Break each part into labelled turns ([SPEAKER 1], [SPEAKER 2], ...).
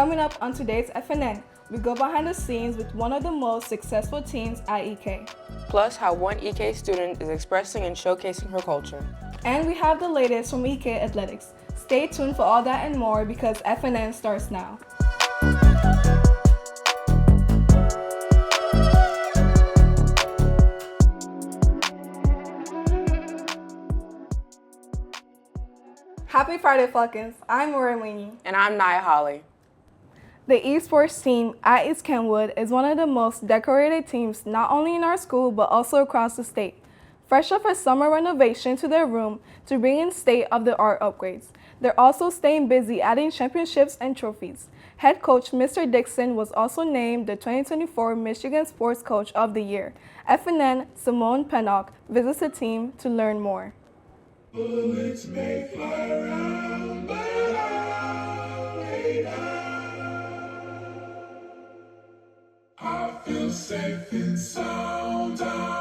[SPEAKER 1] Coming up on today's FNN, we go behind the scenes with one of the most successful teams at EK.
[SPEAKER 2] Plus, how one EK student is expressing and showcasing her culture.
[SPEAKER 1] And we have the latest from EK Athletics. Stay tuned for all that and more because FNN starts now. Happy Friday, Falcons. I'm Maureen Winnie.
[SPEAKER 2] And I'm Nia Holly.
[SPEAKER 1] The esports team at East Kentwood is one of the most decorated teams not only in our school but also across the state. Fresh off a summer renovation to their room to bring in state-of-the-art upgrades, they're also staying busy adding championships and trophies. Head coach Mr. Dixon was also named the 2024 Michigan Sports Coach of the Year. FNN Simone Pennock visits the team to learn more.
[SPEAKER 3] Bullets may fly around, but I'll lay down. I feel safe and sound down.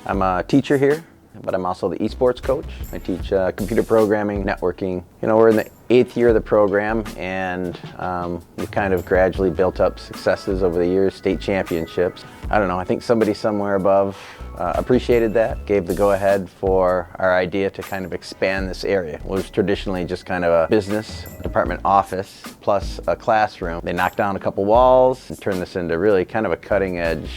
[SPEAKER 4] I'm a teacher here, but I'm also the esports coach. I teach computer programming, networking. You know, we're in the 8th year of the program, and we kind of gradually built up successes over the years, state championships. I don't know, I think somebody somewhere above appreciated that, gave the go-ahead for our idea to kind of expand this area. It was traditionally just kind of a business department office plus a classroom. They knocked down a couple walls and turned this into really kind of a cutting-edge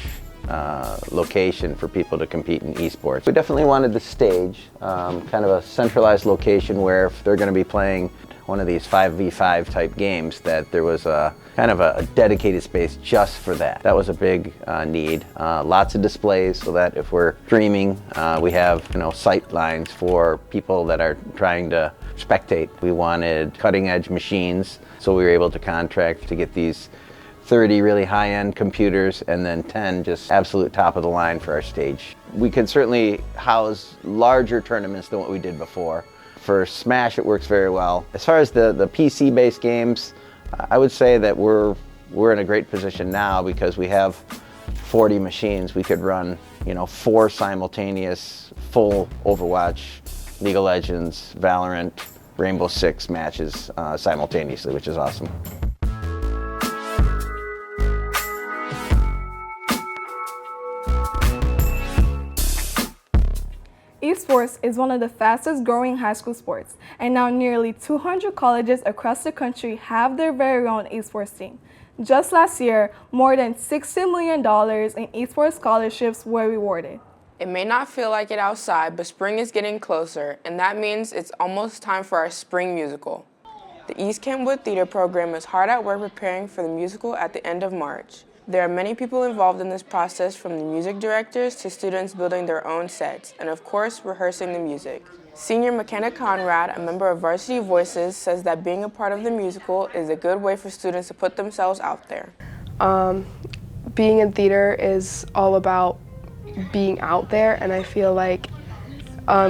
[SPEAKER 4] location for people to compete in esports. We definitely wanted the stage, kind of a centralized location where if they're going to be playing one of these 5v5 type games, that there was a kind of a dedicated space just for that. That was a big need. Lots of displays so that if we're streaming, we have sight lines for people that are trying to spectate. We wanted cutting edge machines, so we were able to contract to get these 30 really high-end computers and then 10 just absolute top of the line for our stage. We could certainly house larger tournaments than what we did before. For Smash, it works very well. As far as the PC-based games, I would say that we're in a great position now because we have 40 machines. We could run 4 simultaneous full Overwatch, League of Legends, Valorant, Rainbow Six matches simultaneously, which is awesome.
[SPEAKER 1] Esports is one of the fastest growing high school sports, and now nearly 200 colleges across the country have their very own esports team. Just last year, more than $60 million in esports scholarships were rewarded.
[SPEAKER 2] It may not feel like it outside, but spring is getting closer, and that means it's almost time for our spring musical. The East Kentwood Theater program is hard at work preparing for the musical at the end of March. There are many people involved in this process, from the music directors to students building their own sets, and of course, rehearsing the music. Senior McKenna Conrad, a member of Varsity Voices, says that being a part of the musical is a good way for students to put themselves out there.
[SPEAKER 5] Being in theater is all about being out there, and I feel like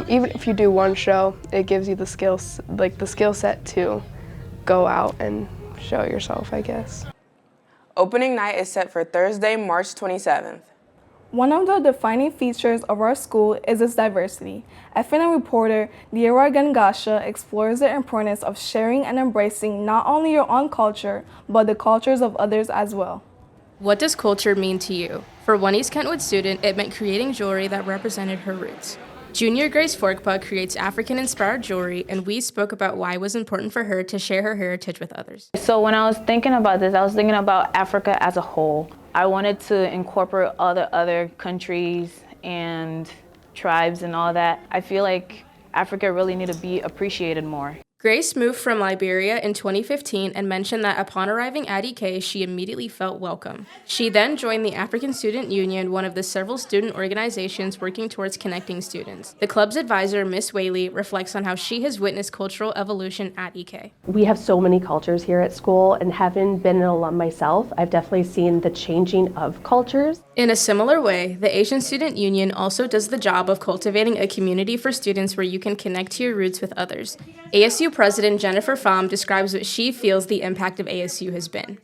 [SPEAKER 5] even if you do one show, it gives you the skills, the skill set to go out and show yourself, I guess.
[SPEAKER 2] Opening night is set for Thursday, March 27th.
[SPEAKER 1] One of the defining features of our school is its diversity. FNN reporter Diera Gangasha explores the importance of sharing and embracing not only your own culture, but the cultures of others as well.
[SPEAKER 6] What does culture mean to you? For one East Kentwood student, it meant creating jewelry that represented her roots. Junior Grace Forkpa creates African-inspired jewelry, and we spoke about why it was important for her to share her heritage with others.
[SPEAKER 7] So when I was thinking about this, I was thinking about Africa as a whole. I wanted to incorporate all the other countries and tribes and all that. I feel like Africa really needs to be appreciated more.
[SPEAKER 6] Grace moved from Liberia in 2015 and mentioned that upon arriving at EK, she immediately felt welcome. She then joined the African Student Union, one of the several student organizations working towards connecting students. The club's advisor, Miss Whaley, reflects on how she has witnessed cultural evolution at EK.
[SPEAKER 8] We have so many cultures here at school, and having been an alum myself, I've definitely seen the changing of cultures.
[SPEAKER 6] In a similar way, the Asian Student Union also does the job of cultivating a community for students where you can connect to your roots with others. ASU President Jennifer Pham describes what she feels the impact of ASU has been.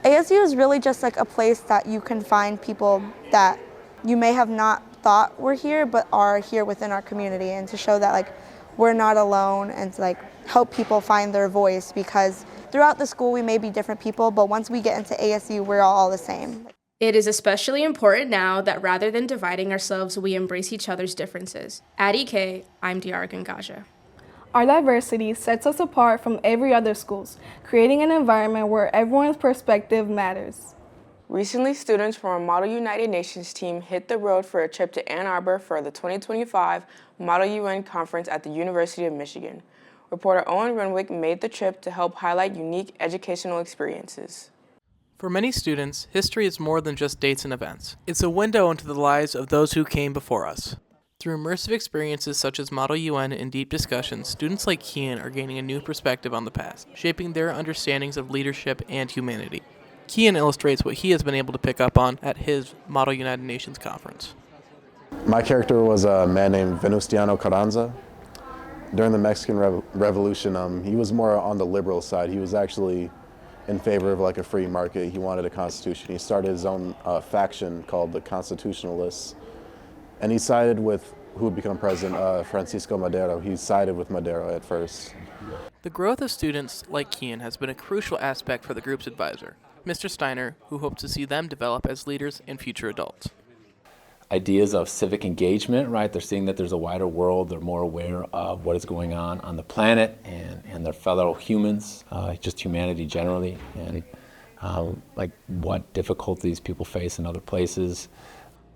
[SPEAKER 9] ASU is really just like a place that you can find people that you may have not thought were here, but are here within our community, and to show that like we're not alone, and to like help people find their voice, because throughout the school we may be different people, but once we get into ASU, we're all the same.
[SPEAKER 6] It is especially important now that rather than dividing ourselves, we embrace each other's differences. At EK, I'm Diara Gangaja.
[SPEAKER 1] Our diversity sets us apart from every other schools, creating an environment where everyone's perspective matters.
[SPEAKER 2] Recently, students from our Model United Nations team hit the road for a trip to Ann Arbor for the 2025 Model UN Conference at the University of Michigan. Reporter Owen Renwick made the trip to help highlight unique educational experiences.
[SPEAKER 10] For many students, history is more than just dates and events. It's a window into the lives of those who came before us. Through immersive experiences such as Model UN and deep discussions, students like Kian are gaining a new perspective on the past, shaping their understandings of leadership and humanity. Kian illustrates what he has been able to pick up on at his Model United Nations conference.
[SPEAKER 11] My character was a man named Venustiano Carranza. During the Mexican Revolution, he was more on the liberal side. He was actually in favor of like a free market. He wanted a constitution. He started his own faction called the Constitutionalists. And he sided with who would become president, Francisco Madero. He sided with Madero at first.
[SPEAKER 10] The growth of students like Kian has been a crucial aspect for the group's advisor, Mr. Steiner, who hopes to see them develop as leaders and future adults.
[SPEAKER 12] Ideas of civic engagement, right? They're seeing that there's a wider world. They're more aware of what is going on the planet and their fellow humans, just humanity generally, and like what difficulties people face in other places.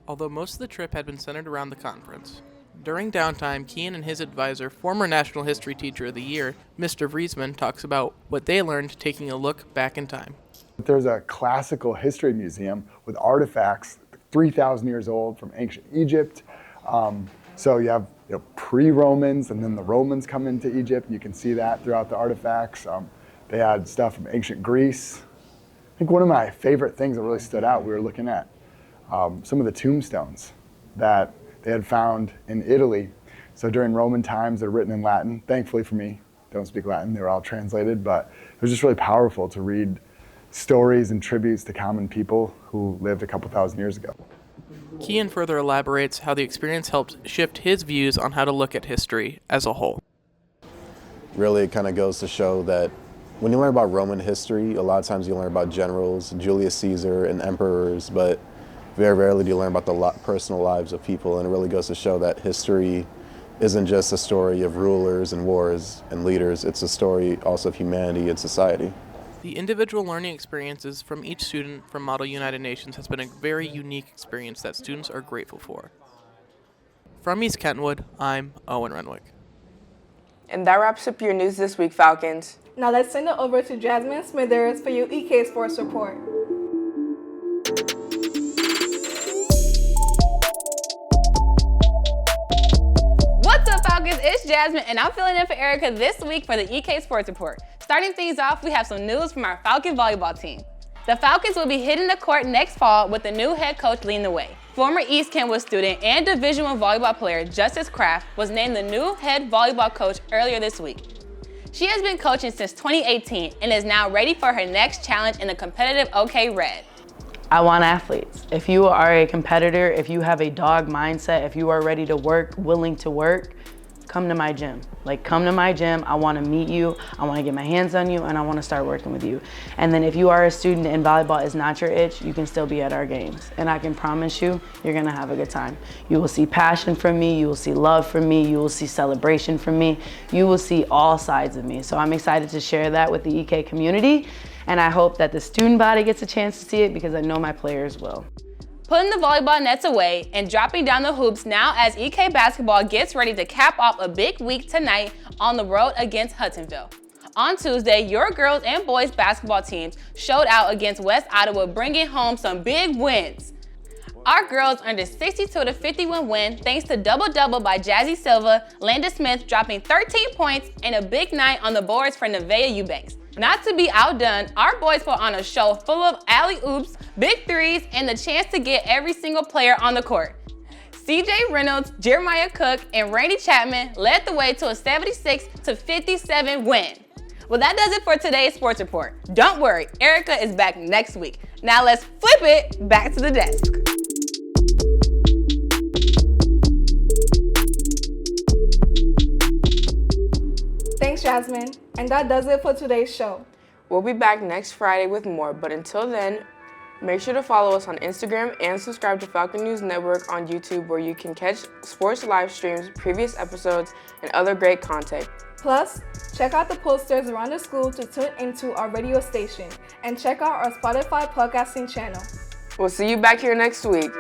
[SPEAKER 10] Although most of the trip had been centered around the conference, during downtime, Kian and his advisor, former National History Teacher of the Year, Mr. Vriesman, talks about what they learned taking a look back in time.
[SPEAKER 13] There's a classical history museum with artifacts 3,000 years old from ancient Egypt. So you have pre-Romans, and then the Romans come into Egypt. You can see that throughout the artifacts. They had stuff from ancient Greece. I think one of my favorite things that really stood out, we were looking at some of the tombstones that they had found in Italy. So during Roman times, they're written in Latin. Thankfully for me, don't speak Latin, they were all translated, but it was just really powerful to read stories and tributes to common people who lived a couple thousand years ago.
[SPEAKER 10] Kian further elaborates how the experience helped shift his views on how to look at history as a whole.
[SPEAKER 11] Really, it kind of goes to show that when you learn about Roman history, a lot of times you learn about generals, Julius Caesar, and emperors, but very rarely do you learn about the personal lives of people, and it really goes to show that history isn't just a story of rulers and wars and leaders, it's a story also of humanity and society.
[SPEAKER 10] The individual learning experiences from each student from Model United Nations has been a very unique experience that students are grateful for. From East Kentwood, I'm Owen Renwick.
[SPEAKER 2] And that wraps up your news this week, Falcons.
[SPEAKER 1] Now let's send it over to Jasmine Smithers for your EK Sports Report.
[SPEAKER 14] What's up, Falcons? It's Jasmine, and I'm filling in for Erica this week for the EK Sports Report. Starting things off, we have some news from our Falcon volleyball team. The Falcons will be hitting the court next fall with the new head coach leading the way. Former East Kentwood student and Division I volleyball player Justice Kraft was named the new head volleyball coach earlier this week. She has been coaching since 2018 and is now ready for her next challenge in the competitive OK Red.
[SPEAKER 15] I want athletes. If you are a competitor, if you have a dog mindset, if you are ready to work, willing to work, come to my gym. Come to my gym. I want to meet you. I want to get my hands on you, and I want to start working with you. And then if you are a student and volleyball is not your itch, you can still be at our games. And I can promise you, you're going to have a good time. You will see passion from me. You will see love from me. You will see celebration from me. You will see all sides of me. So I'm excited to share that with the EK community. And I hope that the student body gets a chance to see it because I know my players will.
[SPEAKER 14] Putting the volleyball nets away and dropping down the hoops now as EK basketball gets ready to cap off a big week tonight on the road against Hudsonville. On Tuesday, your girls and boys basketball teams showed out against West Ottawa, bringing home some big wins. Our girls earned a 62-51 win thanks to double-double by Jazzy Silva, Landa Smith dropping 13 points and a big night on the boards for Nevaeh Eubanks. Not to be outdone, our boys put on a show full of alley-oops, big threes, and the chance to get every single player on the court. CJ Reynolds, Jeremiah Cook, and Randy Chapman led the way to a 76-57 win. Well, that does it for today's sports report. Don't worry, Erica is back next week. Now let's flip it back to the desk.
[SPEAKER 1] Jasmine, and that does it for today's show.
[SPEAKER 2] We'll be back next Friday with more, but until then, make sure to follow us on Instagram and subscribe to Falcon News Network on YouTube, where you can catch sports live streams, previous episodes, and other great content.
[SPEAKER 1] Plus, check out the posters around the school to tune into our radio station, and check out our Spotify podcasting channel.
[SPEAKER 2] We'll see you back here next week.